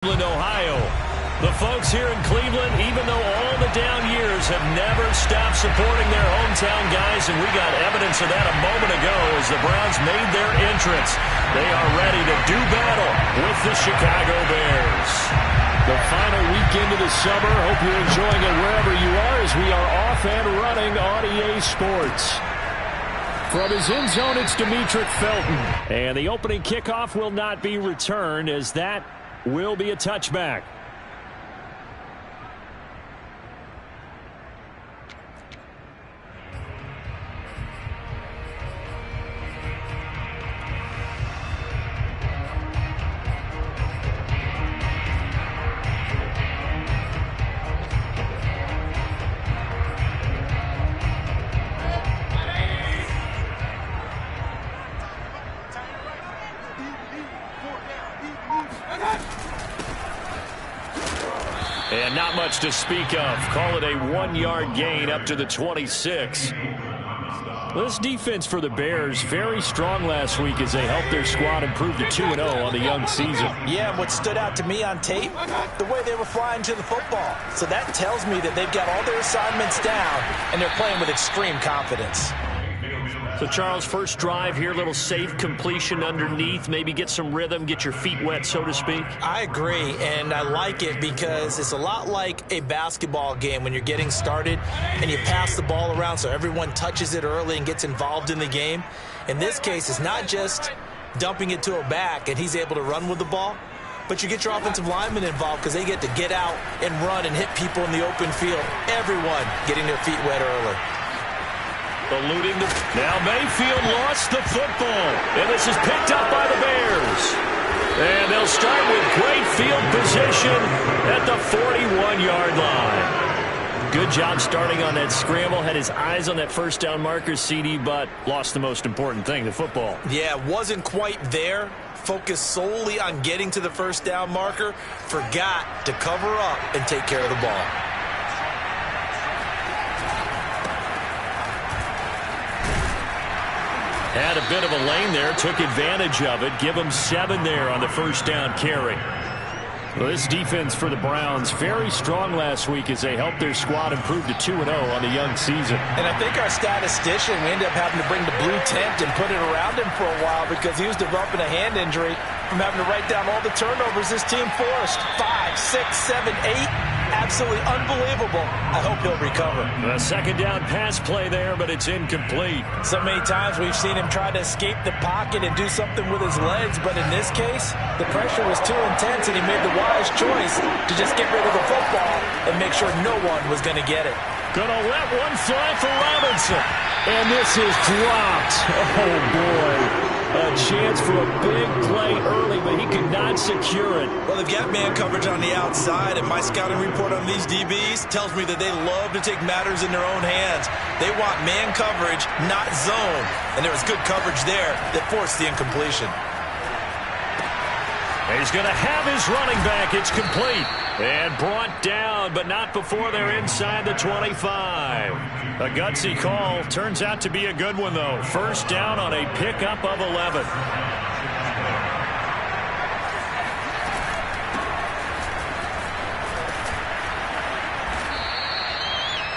Ohio. The folks here in Cleveland, even though all the down years, have never stopped supporting their hometown guys, and we got evidence of that a moment ago as the Browns made their entrance. They are ready to do battle with the Chicago Bears. The final weekend of the summer. Hope you're enjoying it wherever you are as we are off and running on EA Sports. From his end zone, it's Demetric Felton. And the opening kickoff will not be returned as that will be a touchback. And not much to speak of. Call it a 1-yard gain up to the 26. This defense for the Bears, very strong last week as they helped their squad improve to 2-0 on the young season. Yeah, and what stood out to me on tape, the way they were flying to the football. So that tells me that they've got all their assignments down, and they're playing with extreme confidence. So, Charles, first drive here, little safe completion underneath. Maybe get some rhythm, get your feet wet, so to speak. I agree, and I like it because it's a lot like a basketball game when you're getting started and you pass the ball around so everyone touches it early and gets involved in the game. In this case, it's not just dumping it to a back and he's able to run with the ball, but you get your offensive linemen involved because they get to get out and run and hit people in the open field. Everyone getting their feet wet early. Eluding the... Now Mayfield lost the football. And this is picked up by the Bears. And they'll start with great field position at the 41-yard line. Good job starting on that scramble. Had his eyes on that first down marker, CD, but lost the most important thing, the football. Yeah, wasn't quite there. Focused solely on getting to the first down marker. Forgot to cover up and take care of the ball. Had a bit of a lane there, took advantage of it. Give them 7 there on the first down carry. Well, this defense for the Browns, very strong last week as they helped their squad improve to 2-0 on the young season. And I think our statistician, we ended up having to bring the blue tent and put it around him for a while because he was developing a hand injury from having to write down all the turnovers his team forced. 5, 6, 7, 8. Absolutely unbelievable. I hope he'll recover. A second down pass play there, but it's incomplete. So many times we've seen him try to escape the pocket and do something with his legs, but in this case, the pressure was too intense and he made the wise choice to just get rid of the football and make sure no one was going to get it. Gonna let one fly for Robinson. And this is dropped. Oh, boy. A chance for a big play early, but he could not secure it. Well, they've got man coverage on the outside, and my scouting report on these DBs tells me that they love to take matters in their own hands. They want man coverage, not zone. And there was good coverage there that forced the incompletion. He's going to have his running back. It's complete. And brought down, but not before they're inside the 25. A gutsy call. Turns out to be a good one, though. First down on a pickup of 11.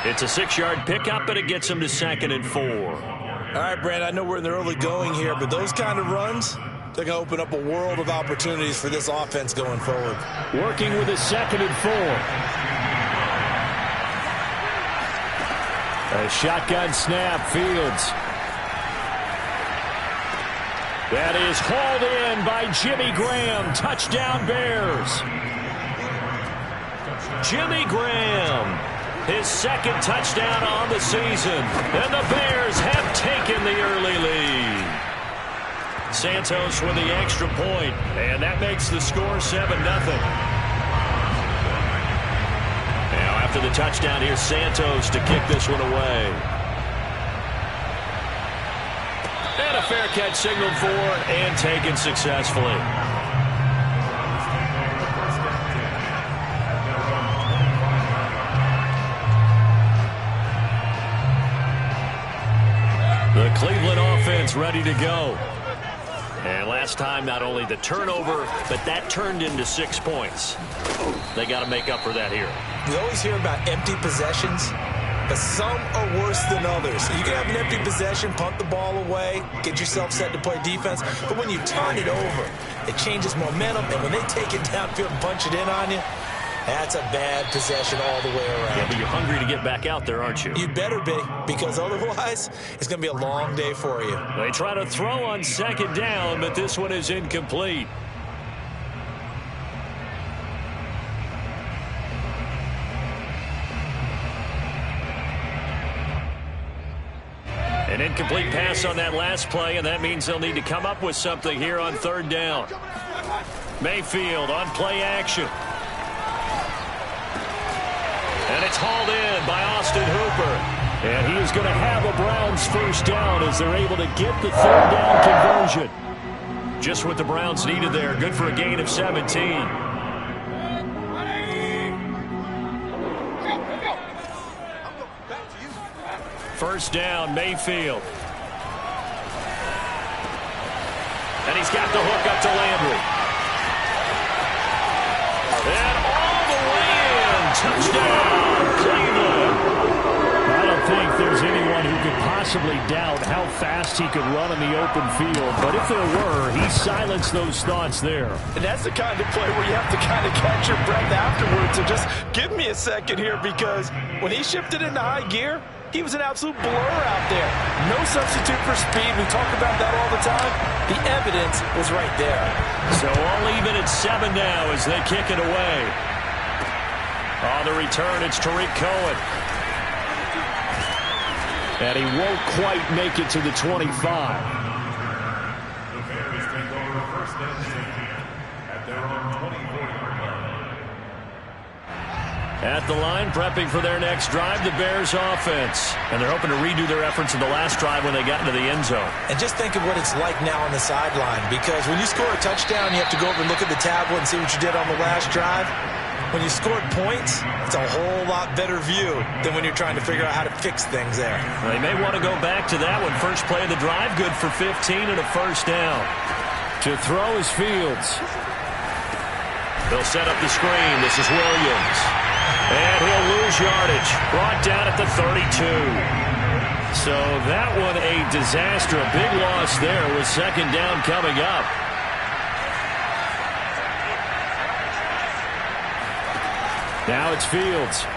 It's a 6-yard pickup, but it gets him to 2nd and 4. All right, Brand, I know we're in the early going here, but those kind of runs, they're going to open up a world of opportunities for this offense going forward. Working with a 2nd and 4. A shotgun snap, Fields. That is hauled in by Jimmy Graham. Touchdown, Bears. Jimmy Graham, his 2nd touchdown on the season. And the Bears have taken the early lead. Santos with the extra point, and that makes the score 7-0. Now after the touchdown, here's Santos to kick this one away. And a fair catch signaled for and taken successfully. The Cleveland offense ready to go. And last time, not only the turnover, but that turned into 6 points. They got to make up for that here. We always hear about empty possessions, but some are worse than others. You can have an empty possession, punt the ball away, get yourself set to play defense, but when you turn it over, it changes momentum, and when they take it downfield and punch it in on you, that's a bad possession all the way around. Yeah, but you're hungry to get back out there, aren't you? You'd better be, because otherwise, it's going to be a long day for you. They try to throw on second down, but this one is incomplete. An incomplete pass on that last play, and that means they'll need to come up with something here on third down. Mayfield on play action. And it's hauled in by Austin Hooper. And he is going to have a Browns first down as they're able to get the third down conversion. Just what the Browns needed there. Good for a gain of 17. First down, Mayfield. And he's got the hook up to Landry. And all the way in. Touchdown, Cleveland. I don't think there's anyone who could possibly doubt how fast he could run in the open field. But if there were, he silenced those thoughts there. And that's the kind of play where you have to kind of catch your breath afterwards. So just give me a second here, because when he shifted into high gear, he was an absolute blur out there. No substitute for speed. We talk about that all the time. The evidence was right there. So all even at 7 now as they kick it away. On the return, it's Tariq Cohen. And he won't quite make it to the 25. The Bears take over first and 10 at their own 24-yard line. At the line, prepping for their next drive, the Bears offense. And they're hoping to redo their efforts in the last drive when they got into the end zone. And just think of what it's like now on the sideline, because when you score a touchdown, you have to go over and look at the tablet and see what you did on the last drive. When you scored points, it's a whole lot better view than when you're trying to figure out how to fix things there. They may want to go back to that one. First play of the drive, good for 15 and a first down. To throw is Fields. They'll set up the screen. This is Williams. And he'll lose yardage. Brought down at the 32. So that one a disaster. A big loss there with second down coming up. Now it's Fields.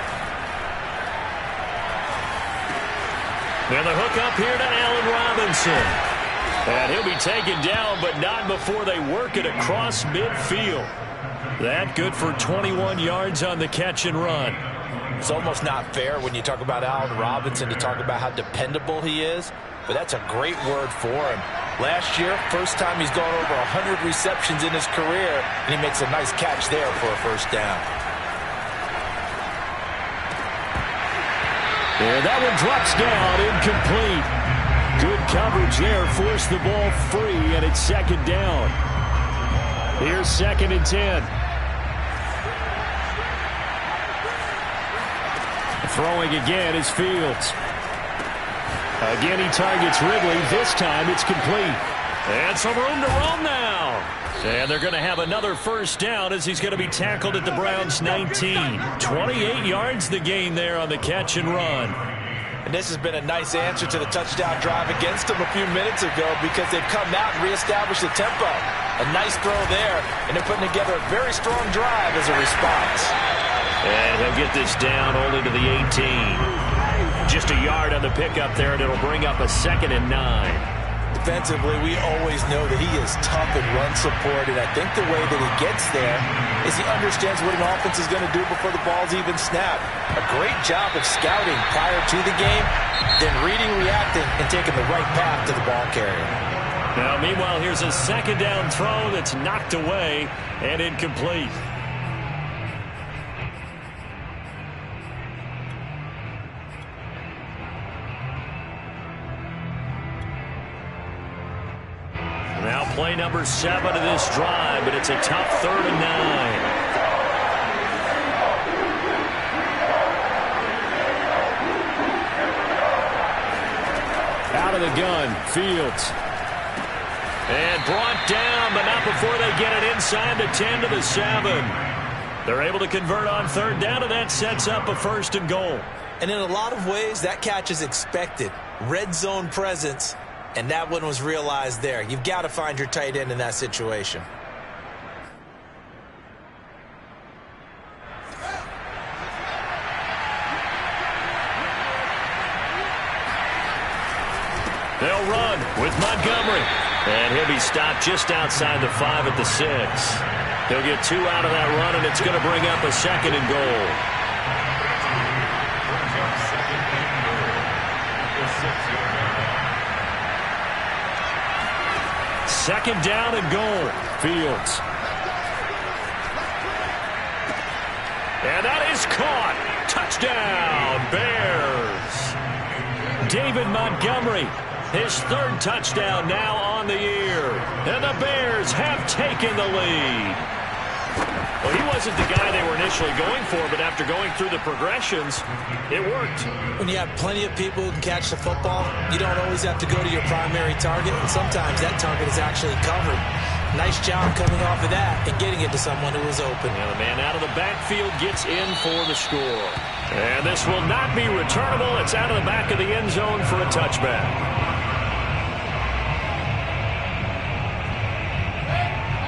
And the hook up here to Allen Robinson. And he'll be taken down, but not before they work it across midfield. That good for 21 yards on the catch and run. It's almost not fair when you talk about Allen Robinson to talk about how dependable he is, but that's a great word for him. Last year, first time he's gone over 100 receptions in his career, and he makes a nice catch there for a first down. And that one drops down, incomplete. Good coverage there, forced the ball free, and it's second down. Here's second and 10. Throwing again is Fields. Again, he targets Ridley. This time, it's complete. And some room to roam now. And they're going to have another first down as he's going to be tackled at the Browns' 19. 28 yards the gain there on the catch and run. And this has been a nice answer to the touchdown drive against them a few minutes ago, because they've come out and reestablished the tempo. A nice throw there, and they're putting together a very strong drive as a response. And he'll get this down only to the 18. Just a yard on the pickup there, and it'll bring up a second and 9. Defensively, we always know that he is tough in run support, and I think the way that he gets there is he understands what an offense is going to do before the ball's even snapped. A great job of scouting prior to the game, then reading, reacting, and taking the right path to the ball carrier. Now, meanwhile, here's a second down throw that's knocked away and incomplete. Now play number 7 of this drive, but it's a tough 3rd and 9. Out of the gun, Fields. And brought down, but not before they get it inside the 10 to the 7. They're able to convert on third down, and that sets up a 1st and goal. And in a lot of ways, that catch is expected. Red zone presence, and that one was realized there. You've got to find your tight end in that situation. They'll run with Montgomery. And he'll be stopped just outside the 5 at the 6. He'll get 2 out of that run, and it's going to bring up a 2nd and goal. Second down and goal. Fields. And that is caught. Touchdown, Bears. David Montgomery, his 3rd touchdown now on the year. And the Bears have taken the lead. Well, he wasn't the guy they were initially going for, but after going through the progressions, it worked. When you have plenty of people who can catch the football, you don't always have to go to your primary target, and sometimes that target is actually covered. Nice job coming off of that and getting it to someone who was open. And the man out of the backfield gets in for the score. And this will not be returnable. It's out of the back of the end zone for a touchback.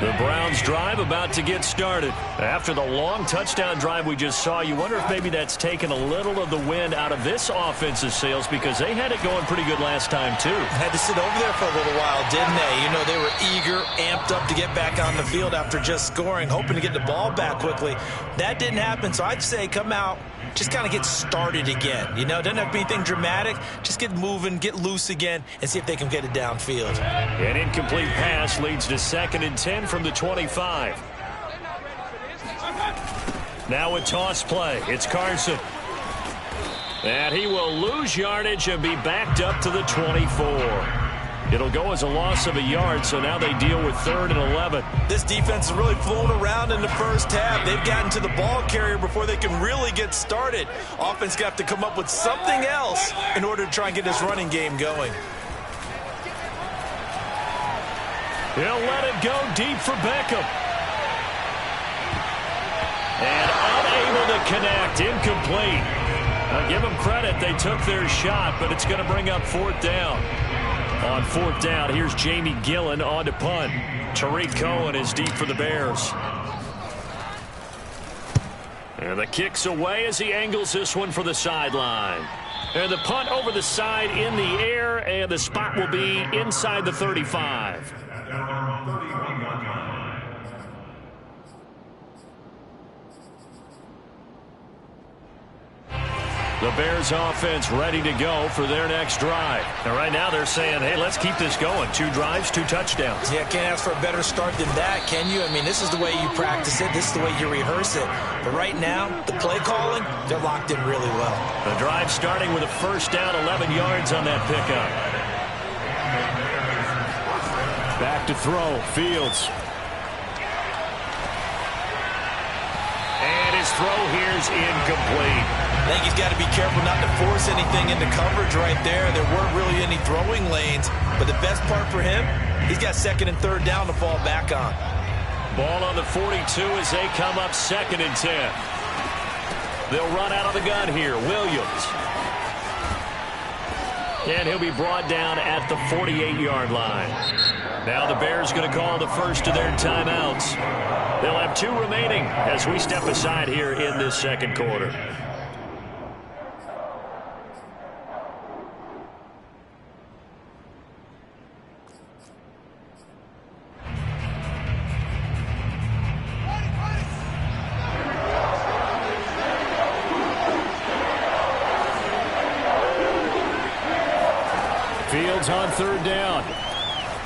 The Browns drive about to get started. After the long touchdown drive we just saw, you wonder if maybe that's taken a little of the wind out of this offense's sails, because they had it going pretty good last time too. Had to sit over there for a little while, didn't they? You know, they were eager, amped up to get back on the field after just scoring, hoping to get the ball back quickly. That didn't happen, so I'd say come out, just kind of get started again. You know, doesn't have to be anything dramatic. Just get moving, get loose again, and see if they can get it downfield. An incomplete pass leads to 2nd and 10 from the 25. Now a toss play. It's Carson. And he will lose yardage and be backed up to the 24. It'll go as a loss of a yard, so now they deal with 3rd and 11. This defense is really flown around in the first half. They've gotten to the ball carrier before they can really get started. Offense got to come up with something else in order to try and get this running game going. He'll let it go deep for Beckham. And unable to connect, incomplete. I'll give them credit, they took their shot, but it's going to bring up 4th down. On 4th down, here's Jamie Gillen on to punt. Tariq Cohen is deep for the Bears. And the kick's away as he angles this one for the sideline. And the punt over the side in the air, and the spot will be inside the 35. The Bears offense ready to go for their next drive. And right now they're saying, hey, let's keep this going. 2 drives, 2 touchdowns. Yeah, can't ask for a better start than that, can you? I mean, this is the way you practice it. This is the way you rehearse it. But right now, the play calling, they're locked in really well. The drive starting with a 1st down, 11 yards on that pickup. Back to throw, Fields. And his throw here's incomplete. I think he's got to be careful not to force anything into coverage right there. There weren't really any throwing lanes, but the best part for him, he's got 2nd and 3rd down to fall back on. Ball on the 42 as they come up 2nd and 10. They'll run out of the gun here. Williams. And he'll be brought down at the 48-yard line. Now the Bears going to call the first of their timeouts. They'll have 2 remaining as we step aside here in this 2nd quarter. Fields on 3rd down.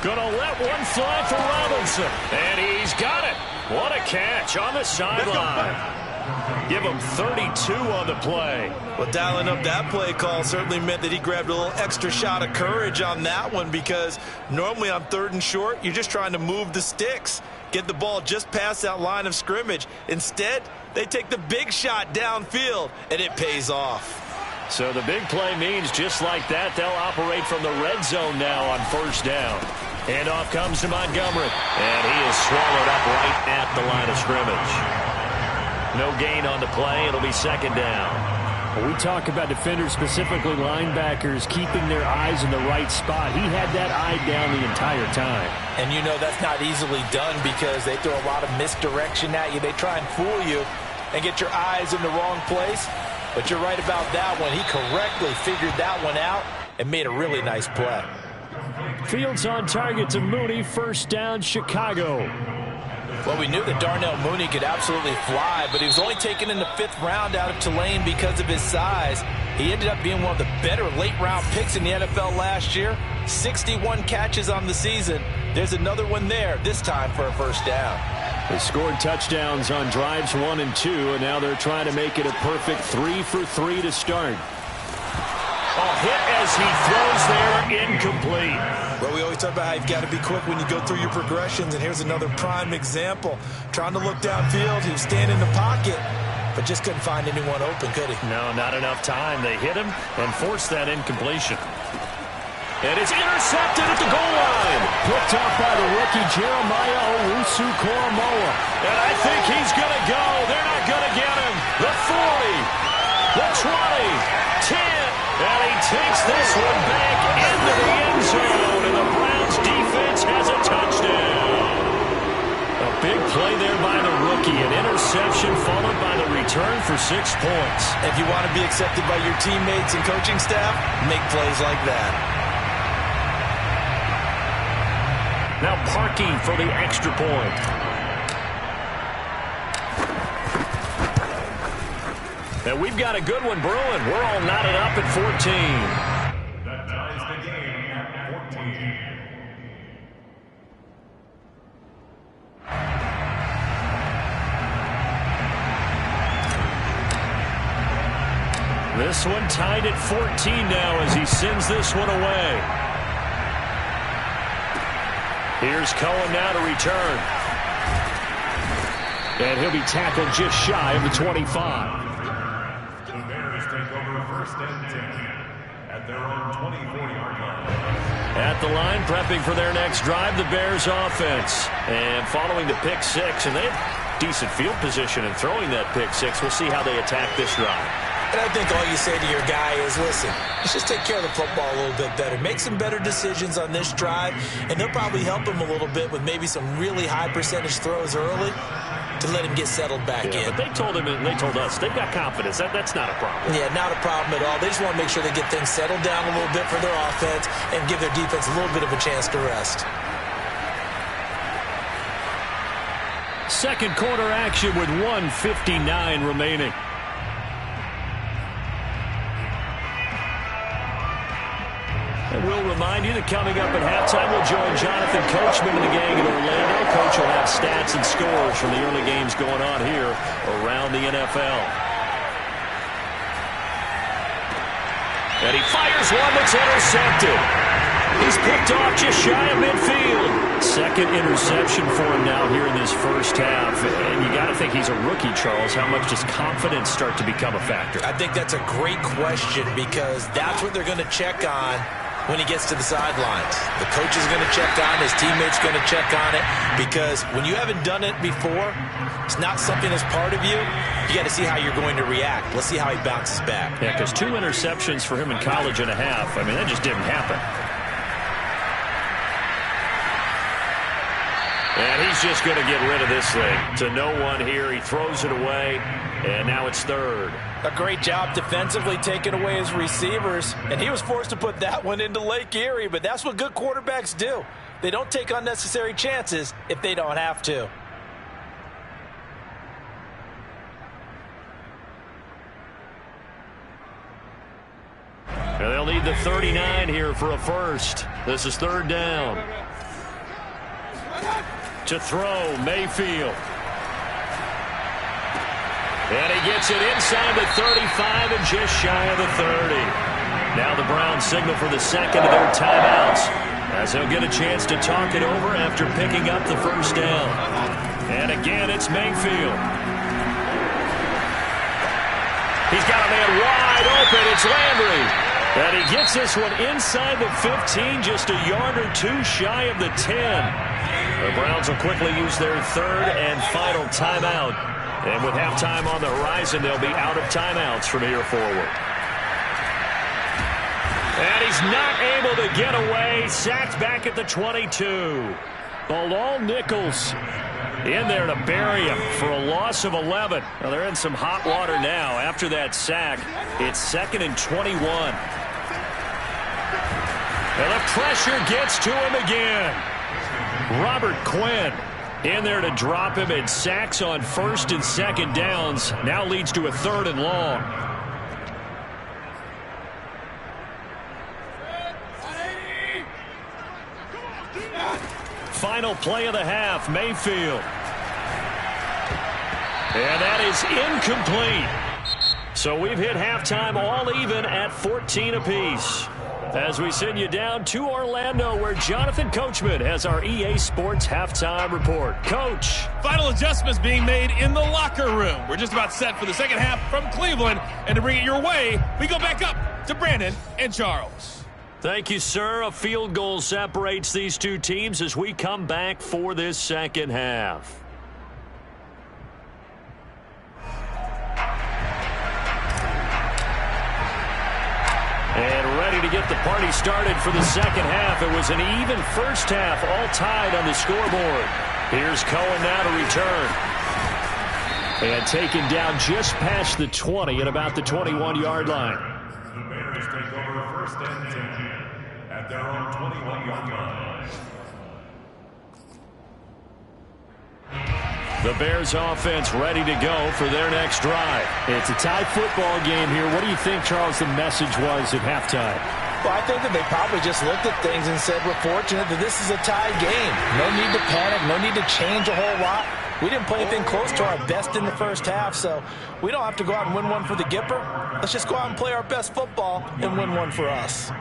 Gonna let one fly for Robinson. And he's got it. What a catch on the sideline. Give him 32 on the play. Well, dialing up that play call certainly meant that he grabbed a little extra shot of courage on that one, because normally on 3rd and short, you're just trying to move the sticks, get the ball just past that line of scrimmage. Instead, they take the big shot downfield, and it pays off. So the big play means just like that, they'll operate from the red zone now on 1st down. And off comes to Montgomery. And he is swallowed up right at the line of scrimmage. No gain on the play. It'll be second down. When we talk about defenders, specifically linebackers, keeping their eyes in the right spot. He had that eye down the entire time. And you know that's not easily done because they throw a lot of misdirection at you. They try and fool you and get your eyes in the wrong place. But you're right about that one. He correctly figured that one out and made a really nice play. Fields on target to Mooney. First down, Chicago. Well, we knew that Darnell Mooney could absolutely fly, but he was only taken in the 5th round out of Tulane because of his size. He ended up being one of the better late-round picks in the NFL last year. 61 catches on the season. There's another one there, this time for a first down. They scored touchdowns on drives 1 and 2, and now they're trying to make it a perfect 3 for 3 to start. Hit as he throws there, incomplete. Well, we always talk about how you've got to be quick when you go through your progressions, and here's another prime example. Trying to look downfield, he was standing in the pocket, but just couldn't find anyone open, could he? No, not enough time. They hit him and forced that incompletion. And it's intercepted at the goal line. Picked off by the rookie Jeremiah Owusu-Koramoah. And I think he's going to go. They're not going to get him. The 40, the 20, 10. And he takes this one back into the end zone. And the Browns defense has a touchdown. A big play there by the rookie. An interception followed by the return for 6 points. If you want to be accepted by your teammates and coaching staff, make plays like that. Now parking for the extra point. And we've got a good one brewing. We're all knotted up at 14. That ties the game at 14. This one tied at 14 now as he sends this one away. Here's Cohen now to return. And he'll be tackled just shy of the 25. The Bears take over first and 10 at their own 24-yard line. At the line, prepping for their next drive, the Bears offense. And following the pick 6, and they have decent field position in throwing that pick 6. We'll see how they attack this drive. And I think all you say to your guy is, listen, let's just take care of the football a little bit better. Make some better decisions on this drive, and they'll probably help him a little bit with maybe some really high percentage throws early to let him get settled back in. But they told him and they told us they've got confidence. That's not a problem. Yeah, not a problem at all. They just want to make sure they get things settled down a little bit for their offense and give their defense a little bit of a chance to rest. Second quarter action with 1:59 remaining. And we'll remind you that coming up at halftime, we'll join Jonathan Coachman and the gang in Orlando. Coach will have stats and scores from the early games going on here around the NFL. And he fires one that's intercepted. He's picked off just shy of midfield. Second interception for him now here in this first half. And you got to think he's a rookie, Charles. How much does confidence start to become a factor? I think that's a great question because that's what they're going to check on when he gets to the sidelines. The coach is going to check on it. His teammate's going to check on it because when you haven't done it before, it's not something that's part of you. You got to see how you're going to react. Let's see how he bounces back. Yeah, because 2 interceptions for him in college and a half. I mean, that just didn't happen. And he's just going to get rid of this thing. To no one here. He throws it away, and now it's third. A great job defensively taking away his receivers, and he was forced to put that one into Lake Erie, but that's what good quarterbacks do. They don't take unnecessary chances if they don't have to. And they'll need the 39 here for a first. This is third down. To throw, Mayfield. And he gets it inside the 35 and just shy of the 30. Now the Browns signal for the second of their timeouts as they'll get a chance to talk it over after picking up the first down. And again, it's Mayfield. He's got a man wide open. It's Landry. And he gets this one inside the 15, just a yard or two shy of the 10. The Browns will quickly use their third and final timeout. And with halftime on the horizon, they'll be out of timeouts from here forward. And he's not able to get away. Sacked back at the 22. Bilal Nichols in there to bury him for a loss of 11. Well, they're in some hot water now. After that sack, it's 2nd and 21. And the pressure gets to him again. Robert Quinn in there to drop him, and sacks on 1st and 2nd downs. Now leads to a 3rd and long. Final play of the half, Mayfield. And that is incomplete. So we've hit halftime all even at 14 apiece. As we send you down to Orlando, where Jonathan Coachman has our EA Sports halftime report. Coach. Final adjustments being made in the locker room. We're just about set for the second half from Cleveland. And to bring it your way, we go back up to Brandon and Charles. Thank you, sir. A field goal separates these two teams as we come back for this second half. And ready to get the party started for the second half. It was an even first half, all tied on the scoreboard. Here's Cohen now to return. And taken down just past the 20 at about the 21-yard line. The Bears take over 1st and 10 at their own 21-yard line. The Bears offense ready to go for their next drive. It's a tie football game here. What do you think, Charles, the message was at halftime? Well, I think that they probably just looked at things and said, we're fortunate that this is a tied game. No need to panic, no need to change a whole lot. We didn't play anything close to our best in the first half, so we don't have to go out and win one for the Gipper. Let's just go out and play our best football and win one for us.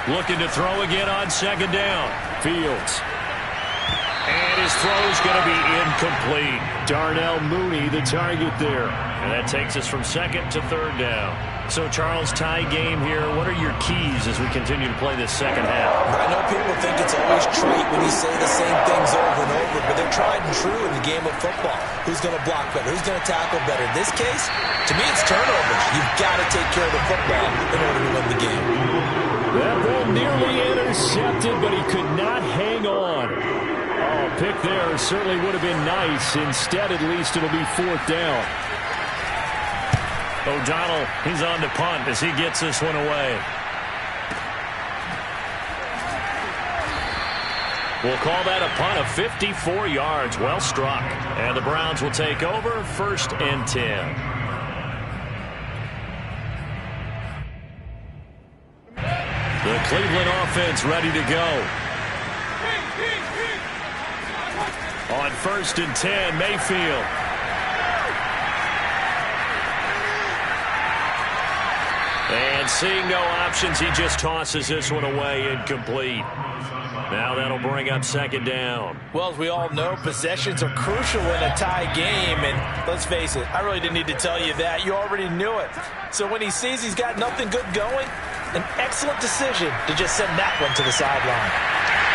Looking to throw again on 2nd down. Fields. And his throw's going to be incomplete. Darnell Mooney, the target there. And that takes us from 2nd to 3rd down. So, Charles, tie game here. What are your keys as we continue to play this second half? I know people think it's always trite when you say the same things over and over, but they're tried and true in the game of football. Who's going to block better? Who's going to tackle better? In this case, to me, it's turnovers. You've got to take care of the football in order to win the game. That ball nearly intercepted, but he could not hang on. Oh, pick there certainly would have been nice. Instead, at least, it'll be 4th down. O'Donnell, he's on to punt as he gets this one away. We'll call that a punt of 54 yards. Well struck. And the Browns will take over 1st and 10. The Cleveland offense ready to go. On 1st and 10, Mayfield. And seeing no options, he just tosses this one away, incomplete. Now that'll bring up 2nd down. Well, as we all know, possessions are crucial in a tie game. And let's face it, I really didn't need to tell you that. You already knew it. So when he sees he's got nothing good going, an excellent decision to just send that one to the sideline.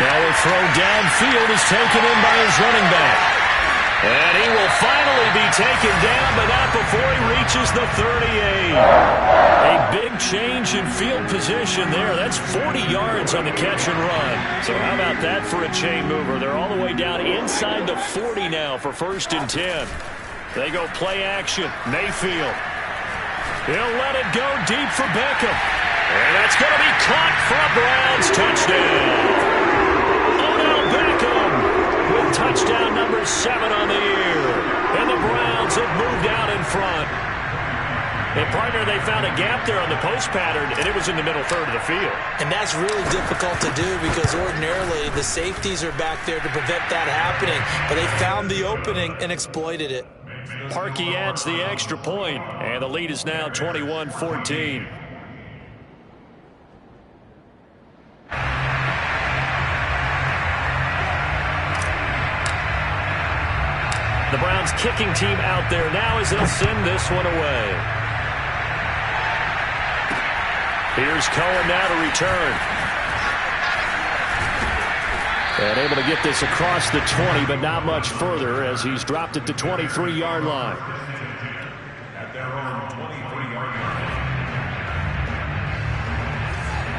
Now a throw downfield is taken in by his running back. And he will finally be taken down, but not before he reaches the 38. A big change in field position there. That's 40 yards on the catch and run. So how about that for a chain mover? They're all the way down inside the 40 now for 1st and 10. They go play action. Mayfield. He'll let it go deep for Beckham. And that's going to be caught for a Browns touchdown. Odell Beckham with touchdown number 7 on the year. And the Browns have moved out in front. And, partner, they found a gap there on the post pattern, and it was in the middle third of the field. And that's really difficult to do because ordinarily the safeties are back there to prevent that happening. But they found the opening and exploited it. Parkey adds the extra point, and the lead is now 21-14. The Browns kicking team out there now as they'll send this one away. Here's Cohen now to return. And able to get this across the 20, but not much further as he's dropped it to 23-yard line. At their own 23-yard line.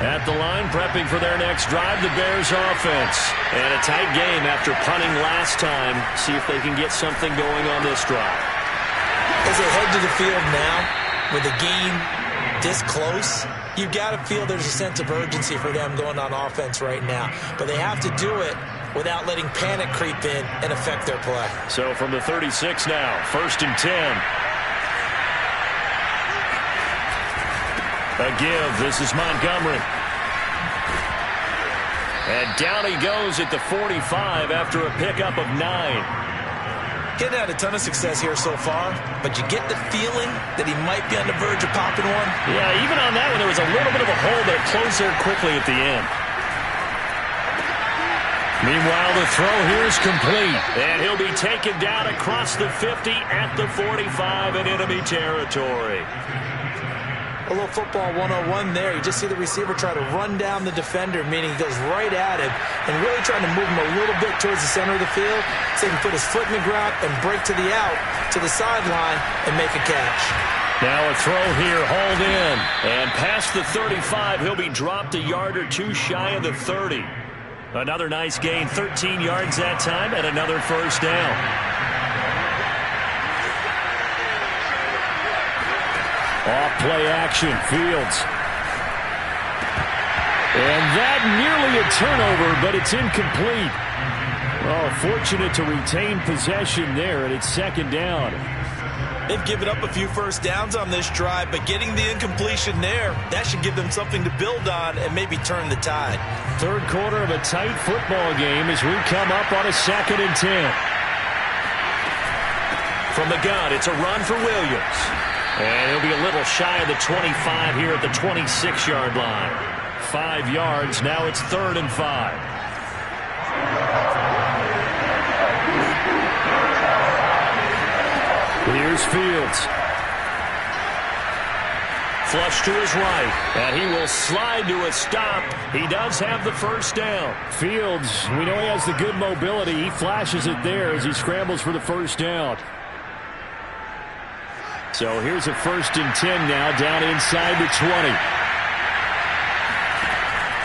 At the line, prepping for their next drive, the Bears offense. And a tight game after punting last time. See if they can get something going on this drive. As they head to the field now, with the game this close, you've got to feel there's a sense of urgency for them going on offense right now. But they have to do it without letting panic creep in and affect their play. So from the 36 now, 1st and 10. A give. This is Montgomery. And down he goes at the 45 after a pickup of 9. Getting had a ton of success here so far, but you get the feeling that he might be on the verge of popping one. Yeah, even on that one, there was a little bit of a hole that closed there quickly at the end. Meanwhile, the throw here is complete, and he'll be taken down across the 50 at the 45 in enemy territory. A little football 101 there. You just see the receiver try to run down the defender, meaning he goes right at him and really trying to move him a little bit towards the center of the field so he can put his foot in the ground and break to the out, to the sideline, and make a catch. Now a throw here, hauled in. And past the 35, he'll be dropped a yard or two shy of the 30. Another nice gain, 13 yards that time, and another first down. Off play action, Fields. And that nearly a turnover, but it's incomplete. Oh, fortunate to retain possession there, and it's 2nd down. They've given up a few first downs on this drive, but getting the incompletion there, that should give them something to build on and maybe turn the tide. 3rd quarter of a tight football game as we come up on a 2nd and 10. From the gun, it's a run for Williams. And he'll be a little shy of the 25 here at the 26-yard line. 5 yards. Now it's 3rd and 5. Here's Fields. Flush to his right. And he will slide to a stop. He does have the first down. Fields, we know he has the good mobility. He flashes it there as he scrambles for the first down. So here's a 1st and 10 now, down inside the 20.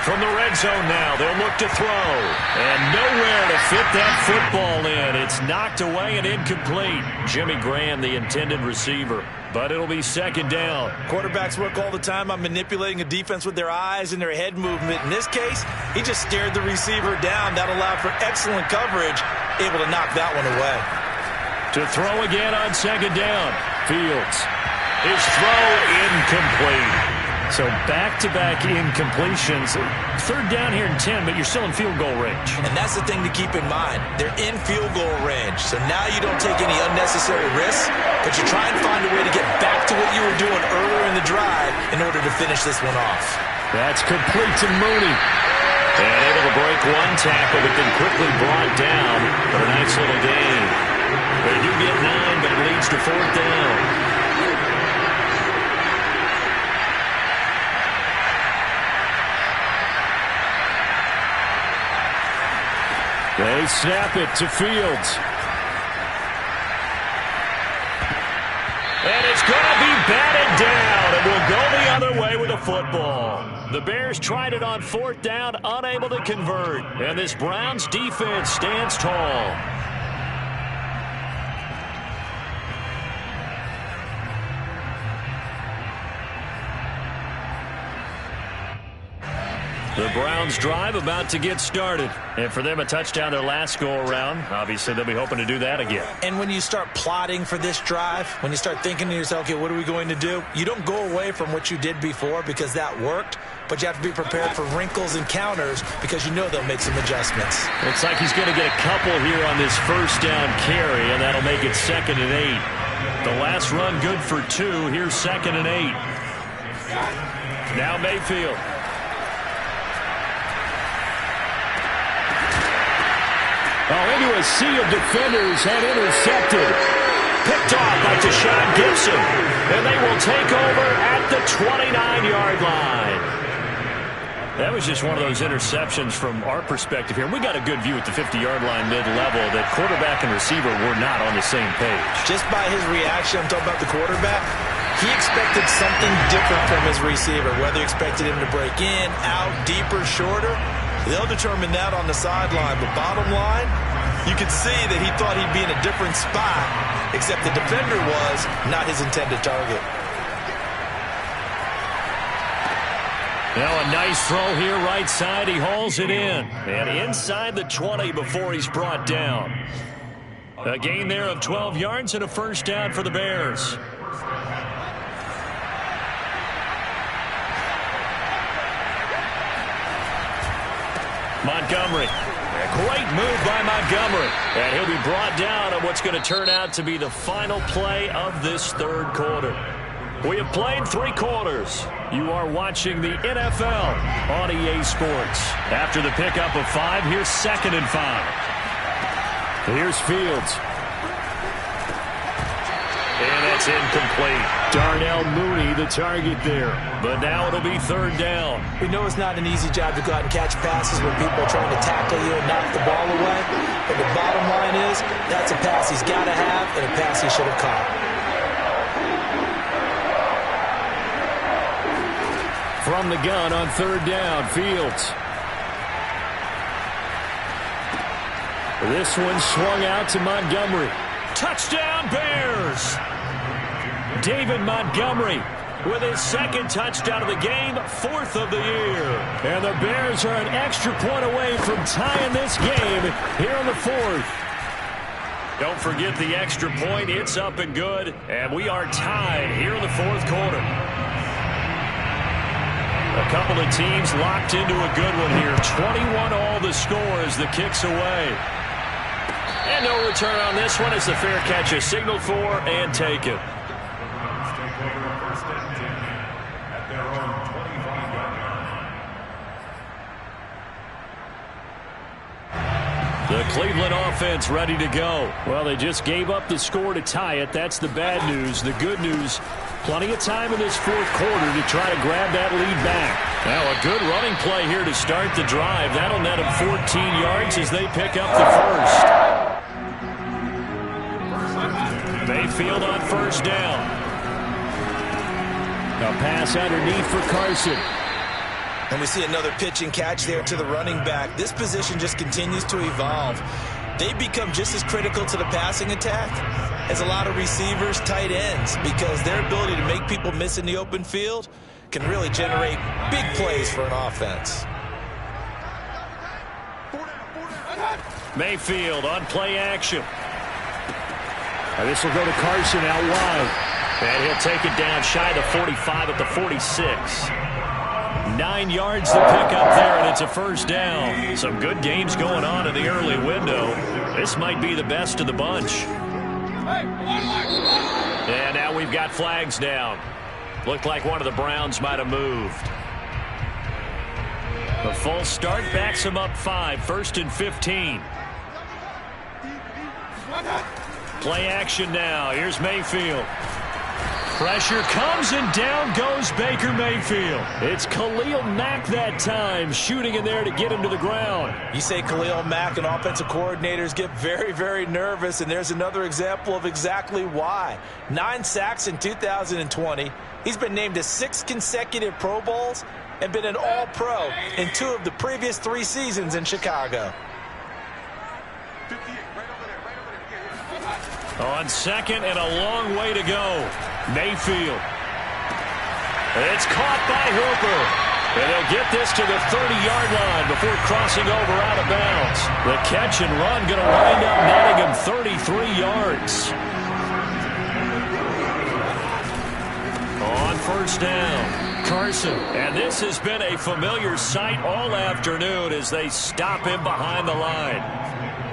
From the red zone now, they'll look to throw. And nowhere to fit that football in. It's knocked away and incomplete. Jimmy Graham, the intended receiver. But it'll be 2nd down. Quarterbacks work all the time on manipulating a defense with their eyes and their head movement. In this case, he just stared the receiver down. That allowed for excellent coverage, able to knock that one away. To throw again on 2nd down. Fields. His throw incomplete. So back-to-back incompletions. 3rd down here in 10, but you're still in field goal range. And that's the thing to keep in mind. They're in field goal range. So now you don't take any unnecessary risks, but you try and find a way to get back to what you were doing earlier in the drive in order to finish this one off. That's complete to Mooney. And able to break one tackle, but then quickly brought down for a nice little gain. They do get 9, but it leads to 4th down. They snap it to Fields. And it's going to be batted down, and we'll go the other way with a football. The Bears tried it on 4th down, unable to convert. And this Browns defense stands tall. The Browns drive about to get started. And for them, a touchdown their last go-around. Obviously, they'll be hoping to do that again. And when you start plotting for this drive, when you start thinking to yourself, okay, what are we going to do? You don't go away from what you did before because that worked, but you have to be prepared for wrinkles and counters because you know they'll make some adjustments. Looks like he's going to get a couple here on this 1st down carry, and that'll make it 2nd and 8. The last run good for 2. Here's 2nd and 8. Now Mayfield. Into a sea of defenders and intercepted. Picked off by Deshaun Gibson. And they will take over at the 29-yard line. That was just one of those interceptions from our perspective here. We got a good view at the 50-yard line mid-level that quarterback and receiver were not on the same page. Just by his reaction, I'm talking about the quarterback, he expected something different from his receiver, whether he expected him to break in, out, deeper, shorter. They'll determine that on the sideline. But bottom line, you could see that he thought he'd be in a different spot, except the defender was not his intended target. Now a nice throw here right side. He hauls it in. And inside the 20 before he's brought down. A gain there of 12 yards and a first down for the Bears. Montgomery. A great move by Montgomery. And he'll be brought down on what's going to turn out to be the final play of this third quarter. We have played 3 quarters. You are watching the NFL on EA Sports. After the pickup of 5, here's 2nd and 5. Here's Fields. And that's incomplete. Darnell Mooney, the target there. But now it'll be 3rd down. We know it's not an easy job to go out and catch passes when people are trying to tackle you and knock the ball away. But the bottom line is, that's a pass he's got to have and a pass he should have caught. From the gun on 3rd down, Fields. This one swung out to Montgomery. Touchdown, Bears! David Montgomery with his 2nd touchdown of the game, 4th of the year. And the Bears are an extra point away from tying this game here in the 4th. Don't forget the extra point. It's up and good. And we are tied here in the 4th quarter. A couple of teams locked into a good one here. 21 all the score as the kick's away. And no return on this one as the fair catch is signaled for and taken. The Cleveland offense ready to go. Well, they just gave up the score to tie it. That's the bad news. The good news, plenty of time in this 4th quarter to try to grab that lead back. Now a good running play here to start the drive. That'll net them 14 yards as they pick up the first. Mayfield on 1st down. A pass underneath for Carson. And we see another pitch and catch there to the running back. This position just continues to evolve. They become just as critical to the passing attack as a lot of receivers, tight ends, because their ability to make people miss in the open field can really generate big plays for an offense. Mayfield on play action. And this will go to Carson out wide. And he'll take it down shy of the 45 at the 46. 9 yards to pick up there, and it's a first down. Some good games going on in the early window. This might be the best of the bunch. And now we've got flags down. Looked like one of the Browns might have moved. The full start backs him up 5, 1st and 15. Play action now. Here's Mayfield. Pressure comes and down goes Baker Mayfield. It's Khalil Mack that time, shooting in there to get him to the ground. You say Khalil Mack and offensive coordinators get very, very nervous, and there's another example of exactly why. 9 sacks in 2020. He's been named to 6 consecutive Pro Bowls and been an All-Pro in 2 of the previous 3 seasons in Chicago. On 2nd and a long way to go. Mayfield. It's caught by Hooper. And they'll get this to the 30-yard line before crossing over out of bounds. The catch and run going to wind up netting him 33 yards. On 1st down, Carson. And this has been a familiar sight all afternoon as they stop him behind the line.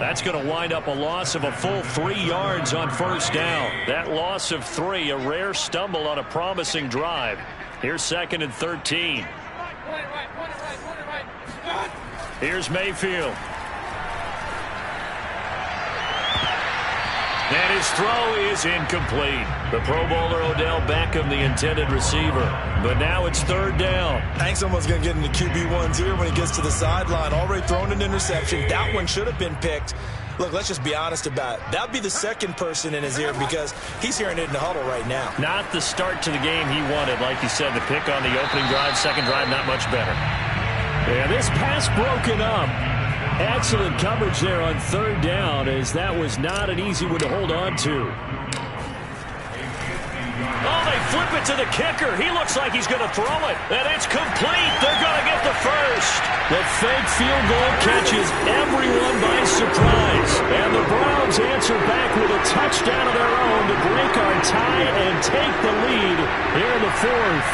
That's going to wind up a loss of a full 3 yards on 1st down. That loss of 3, a rare stumble on a promising drive. Here's 2nd and 13. Here's Mayfield. And his throw is incomplete. The Pro Bowler Odell Beckham, the intended receiver. But now it's third down. I think someone's going to get into QB1's ear when he gets to the sideline. Already thrown an interception. That one should have been picked. Look, let's just be honest about it. That would be the second person in his ear because he's hearing it in the huddle right now. Not the start to the game he wanted. Like you said, the pick on the opening drive, second drive, not much better. And this pass broken up. Excellent coverage there on third down, as that was not an easy one to hold on to. Oh, they flip it to the kicker. He looks like he's going to throw it. And it's complete. They're going to get the first. The fake field goal catches everyone by surprise. And the Browns answer back with a touchdown of their own to break our tie and take the lead here in the fourth.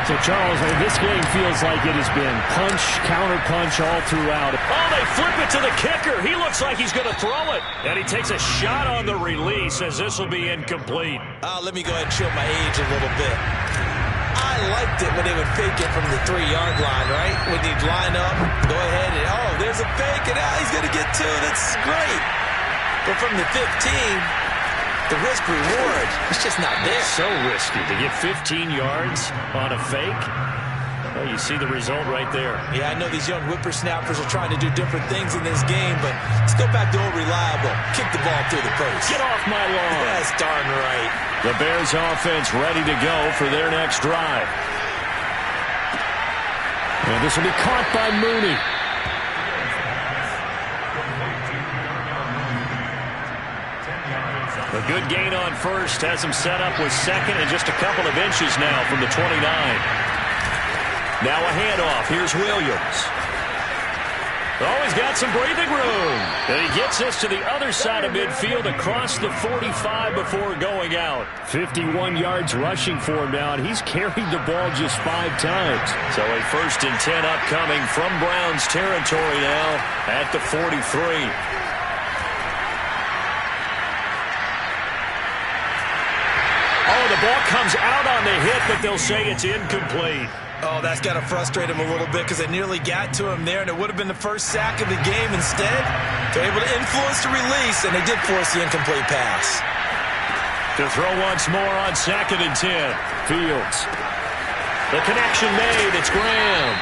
So, Charles, this game feels like it has been punch, counter-punch all throughout. Oh, they flip it to the kicker. He looks like he's going to throw it. And he takes a shot on the release as this will be incomplete. Let me go ahead and show my age a little bit. I liked it when they would fake it from the 3-yard line, right? When you'd line up, go ahead and, oh, there's a fake, and he's going to get two. That's great. But from the 15, the risk-reward, it's just not there. So risky to get 15 yards on a fake. Well, you see the result right there. Yeah, I know these young whippersnappers are trying to do different things in this game, but let's go back to old reliable. Kick the ball through the post. Get off my lawn. That's darn right. The Bears offense ready to go for their next drive. And this will be caught by Mooney. A good gain on first has him set up with second and just a couple of inches now from the 29. Now a handoff. Here's Williams. Oh, he's got some breathing room. And he gets us to the other side of midfield across the 45 before going out. 51 yards rushing for him now, and he's carried the ball just 5 times. So a 1st and 10 upcoming from Browns territory now at the 43. Oh, the ball comes out on the hit, but they'll say it's incomplete. Oh, that's got to frustrate him a little bit because they nearly got to him there, and it would have been the first sack of the game. Instead, they're able to influence the release, and they did force the incomplete pass. To throw once more on 2nd and 10. Fields. The connection made. It's Graham.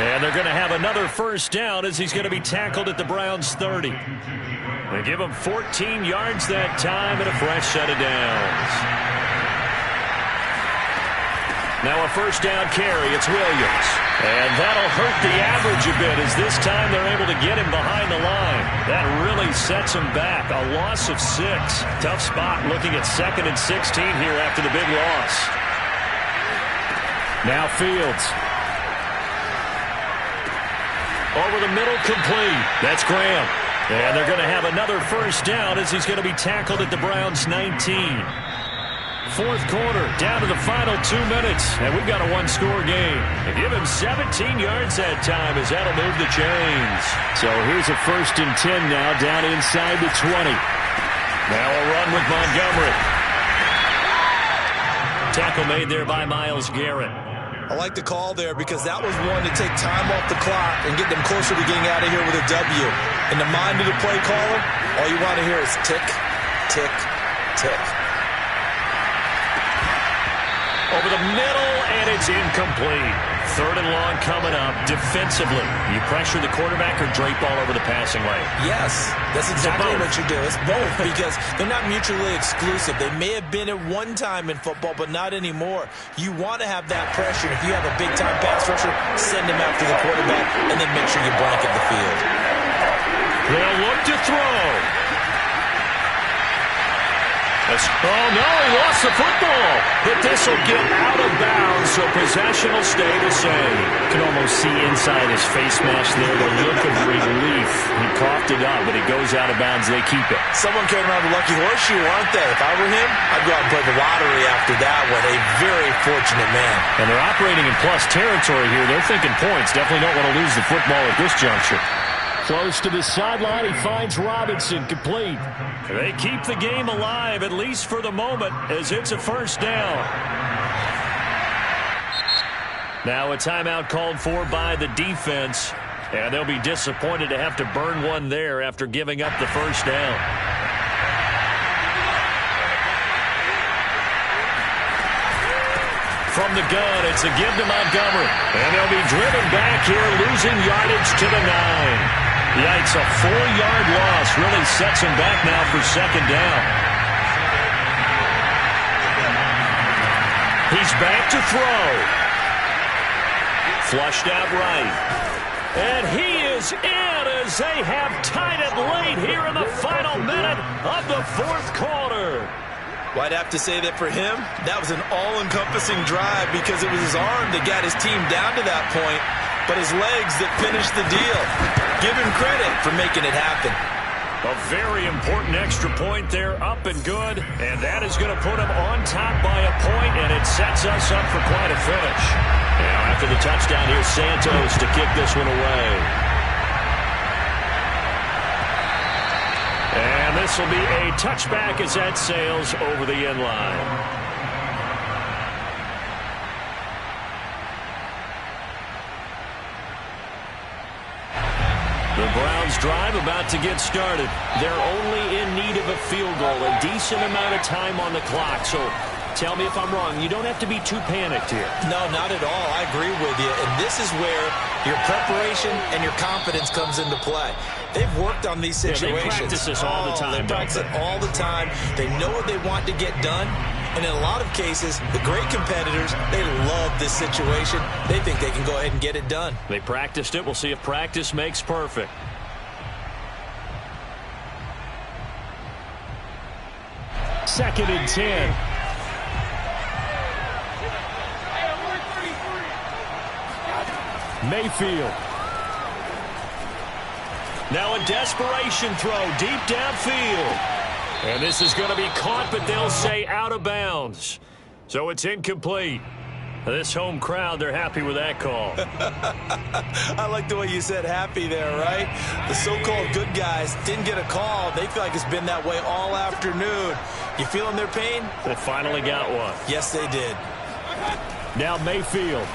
And they're going to have another first down as he's going to be tackled at the Browns' 30. They give him 14 yards that time and a fresh set of downs. Now a first down carry. It's Williams. And that'll hurt the average a bit as this time they're able to get him behind the line. That really sets him back. A loss of 6. Tough spot looking at 2nd and 16 here after the big loss. Now Fields. Over the middle, complete. That's Graham. And they're going to have another first down as he's going to be tackled at the Browns' 19. Fourth quarter, down to the final 2 minutes, and we've got a one-score game. And give him 17 yards that time as that'll move the chains. So here's a 1st and 10 now, down inside the 20. Now a run with Montgomery. Tackle made there by Myles Garrett. I like the call there because that was one to take time off the clock and get them closer to getting out of here with a W. In the mind of the play caller, all you want to hear is tick, tick, tick. Over the middle, and it's incomplete. 3rd and long coming up. Defensively, you pressure the quarterback or drape all over the passing lane? Yes, that's exactly what you do. It's both because they're not mutually exclusive. They may have been at one time in football, but not anymore. You want to have that pressure. If you have a big-time pass rusher, send him after the quarterback, and then make sure you blanket the field. They'll look to throw. Oh, no, he lost the football. But this will get out of bounds, so possession will stay the same. You can almost see inside his face mask there the look of relief. He coughed it up, but it goes out of bounds. They keep it. Someone came around with a lucky horseshoe, aren't they? If I were him, I'd go out and play the lottery after that one. A very fortunate man. And they're operating in plus territory here. They're thinking points. Definitely don't want to lose the football at this juncture. Close to the sideline, he finds Robinson, complete. They keep the game alive, at least for the moment, as it's a first down. Now a timeout called for by the defense, and they'll be disappointed to have to burn one there after giving up the first down. From the gun, it's a give to Montgomery. And he'll be driven back here, losing yardage to the 9. Yikes, a 4-yard loss really sets him back now for second down. He's back to throw. Flushed out right. And he is in as they have tied it late here in the final minute of the fourth quarter. Well, I'd have to say that for him, that was an all-encompassing drive because it was his arm that got his team down to that point, but his legs that finished the deal. Give him credit for making it happen. A very important extra point there, up and good, and that is going to put him on top by a point, and it sets us up for quite a finish. Now, after the touchdown, here's Santos to kick this one away. And this will be a touchback as that sails over the end line. The Browns drive about to get started. They're only in need of a field goal, a decent amount of time on the clock. So tell me if I'm wrong. You don't have to be too panicked here. No, not at all. I agree with you. And this is where your preparation and your confidence comes into play. They've worked on these situations. Yeah, they practice this all the time. They practice it all the time. They know what they want to get done. And in a lot of cases, the great competitors, they love this situation. They think they can go ahead and get it done. They practiced it. We'll see if practice makes perfect. Second and 10. Mayfield. Now a desperation throw deep downfield. And this is going to be caught, but they'll say out of bounds. So it's incomplete. This home crowd, they're happy with that call. I like the way you said happy there, right? The so-called good guys didn't get a call. They feel like it's been that way all afternoon. You feeling their pain? They finally got one. Yes, they did. Now Mayfield.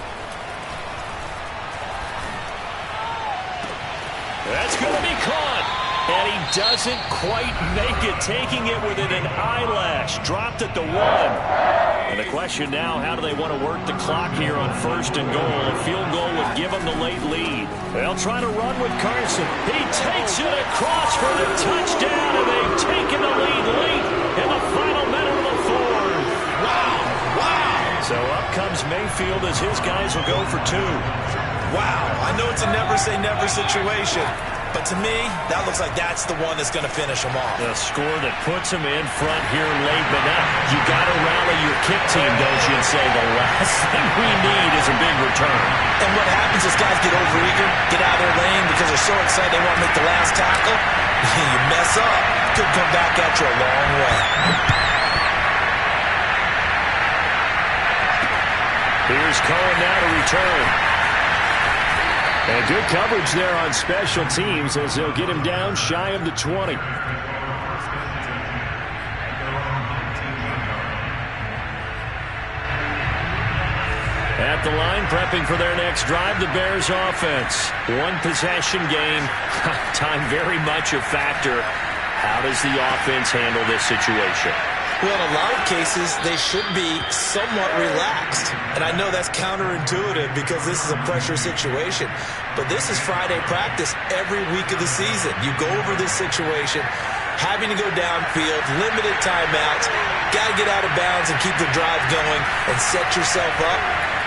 That's going to be caught. And he doesn't quite make it, taking it within an eyelash. Dropped at the 1. And the question now, how do they want to work the clock here on first and goal? A field goal would give them the late lead. They'll try to run with Carson. He takes it across for the touchdown, and they've taken the lead late in the final minute of the fourth. Wow, wow. So up comes Mayfield as his guys will go for 2. Wow, I know it's a never-say-never situation. But to me, that looks like that's the one that's going to finish them off. The score that puts them in front here late, but now you got to rally your kick team, don't you, and say the last thing we need is a big return. And what happens is guys get overeager, get out of their lane because they're so excited they want to make the last tackle. You mess up, could come back at you a long way. Here's Cohen now to return. And good coverage there on special teams as they'll get him down shy of the 20. At the line, prepping for their next drive, the Bears offense. One possession game. Time very much a factor. How does the offense handle this situation? Well, in a lot of cases, they should be somewhat relaxed. And I know that's counterintuitive because this is a pressure situation. But this is Friday practice every week of the season. You go over this situation, having to go downfield, limited timeouts, got to get out of bounds and keep the drive going and set yourself up.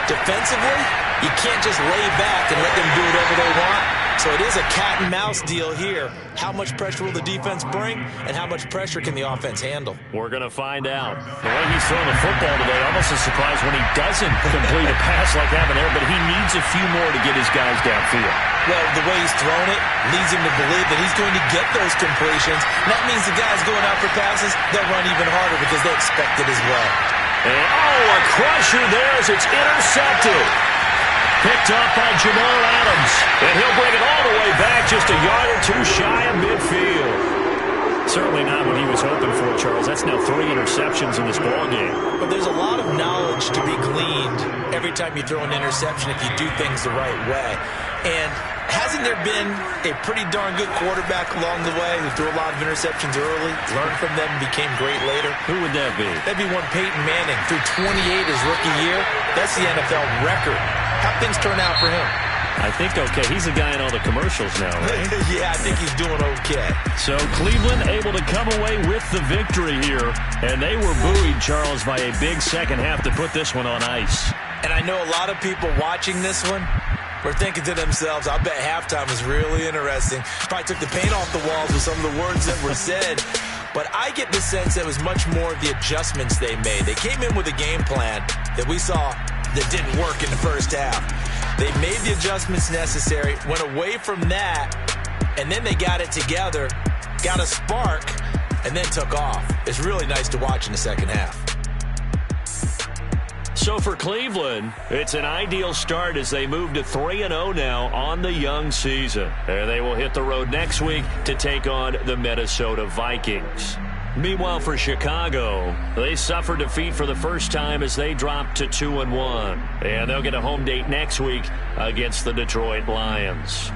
Defensively, you can't just lay back and let them do whatever they want. So it is a cat and mouse deal here. How much pressure will the defense bring, and how much pressure can the offense handle? We're going to find out. The way he's throwing the football today, almost a surprise when he doesn't complete a pass like that there, but he needs a few more to get his guys downfield. Well, the way he's thrown it leads him to believe that he's going to get those completions. And that means the guys going out for passes, they'll run even harder because they expect it as well. And, a crusher there as it's intercepted. Picked up by Jamal Adams. And he'll bring it all the way back just a yard or two shy of midfield. Certainly not what he was hoping for, Charles. That's now 3 interceptions in this ballgame. But there's a lot of knowledge to be gleaned every time you throw an interception if you do things the right way. And hasn't there been a pretty darn good quarterback along the way who threw a lot of interceptions early, learned from them, and became great later? Who would that be? That'd be one Peyton Manning. Threw 28 his rookie year. That's the NFL record. How'd things turn out for him? I think okay. He's the guy in all the commercials now, right? Yeah, I think he's doing okay. So Cleveland able to come away with the victory here. And they were buoyed, Charles, by a big second half to put this one on ice. And I know a lot of people watching this one were thinking to themselves, I bet halftime was really interesting. Probably took the paint off the walls with some of the words that were said. But I get the sense that it was much more of the adjustments they made. They came in with a game plan that we saw that didn't work in the first half. They made the adjustments necessary, went away from that, and then they got it together, got a spark, and then took off. It's really nice to watch in the second half. So for Cleveland, it's an ideal start as they move to 3-0 now on the young season. And they will hit the road next week to take on the Minnesota Vikings. Meanwhile, for Chicago, they suffered defeat for the first time as they dropped to 2-1. And they'll get a home date next week against the Detroit Lions.